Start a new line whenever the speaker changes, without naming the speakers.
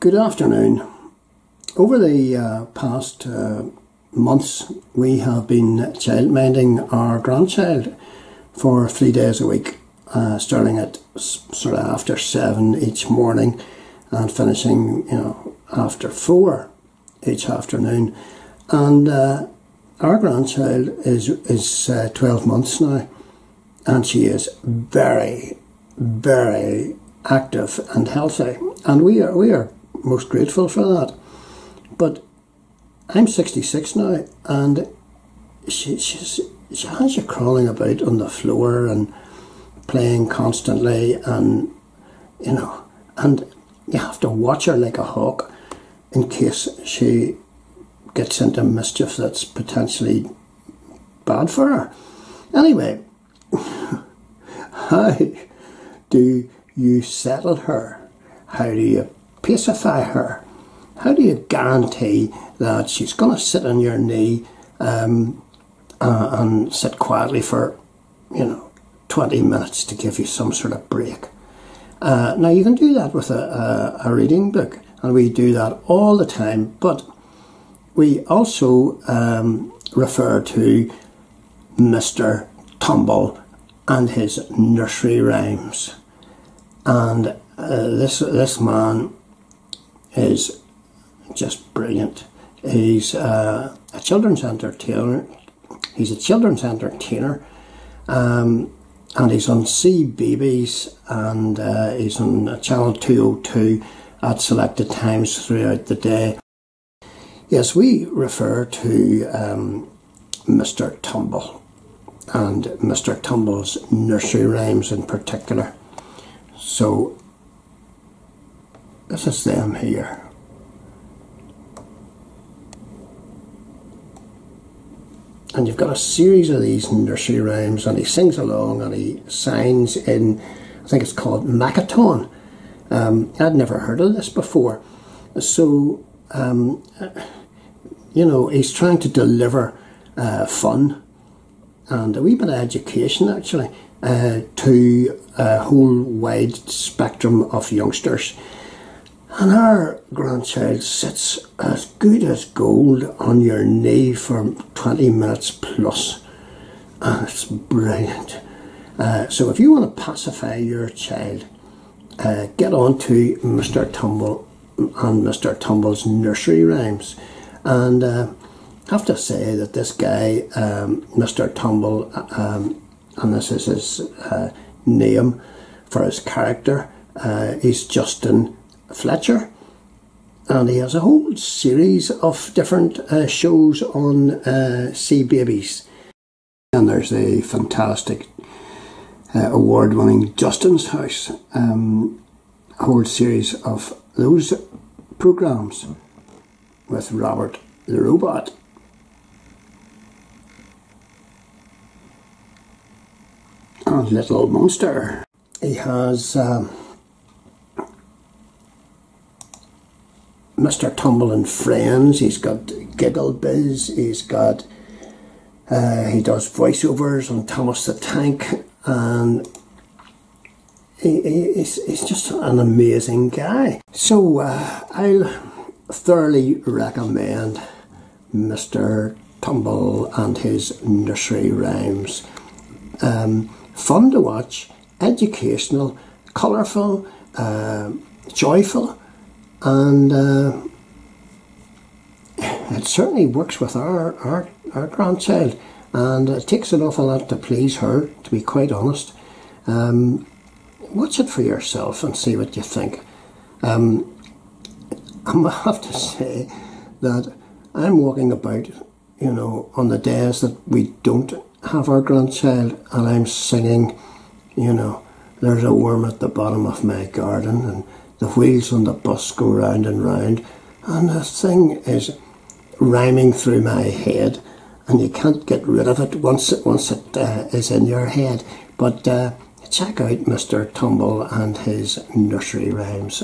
Good afternoon. Over the past months, we have been childminding our grandchild for 3 days a week, starting at sort of after 7 each morning and finishing, after 4 each afternoon. And our grandchild is 12 months now, and she is very, very active and healthy, and we are most grateful for that. But I'm 66 now, and she has you crawling about on the floor and playing constantly, and and you have to watch her like a hawk in case she gets into mischief that's potentially bad for her. Anyway, how do you settle her? How do you pacify her? How do you guarantee that she's going to sit on your knee and sit quietly for 20 minutes to give you some sort of break? Now you can do that with a reading book, and we do that all the time, but we also refer to Mr Tumble and his nursery rhymes. And this man is just brilliant. He's a children's entertainer. He's a children's entertainer, and he's on CBeebies, and he's on channel 202 at selected times throughout the day. Yes, we refer to Mr Tumble and Mr Tumble's nursery rhymes in particular. So this is them here. And you've got a series of these nursery rhymes, and he sings along and he signs in, I think it's called Macaton. I'd never heard of this before. So, he's trying to deliver fun and a wee bit of education, actually, to a whole wide spectrum of youngsters. And our grandchild sits as good as gold on your knee for 20 minutes plus, and it's brilliant. So if you want to pacify your child, get on to Mr Tumble and Mr Tumble's nursery rhymes. And I have to say that this guy, Mr Tumble, and this is his name for his character, is Justin Fletcher, and he has a whole series of different shows on CBeebies. And there's a fantastic award-winning Justin's House, a whole series of those programmes with Robert the Robot. And Little Monster. He has Mr Tumble and Friends. He's got Giggle Biz. He's got he does voiceovers on Thomas the Tank, and he's just an amazing guy. So I'll thoroughly recommend Mr Tumble and his nursery rhymes. Fun to watch, educational, colourful, joyful, and it certainly works with our grandchild, and it takes an awful lot to please her, to be quite honest. Watch it for yourself and see what you think. I have to say that I'm walking about, on the days that we don't have our grandchild, and I'm singing, there's a worm at the bottom of my garden, and the wheels on the bus go round and round, and the thing is rhyming through my head, and you can't get rid of it once it is in your head. But check out Mr Tumble and his nursery rhymes.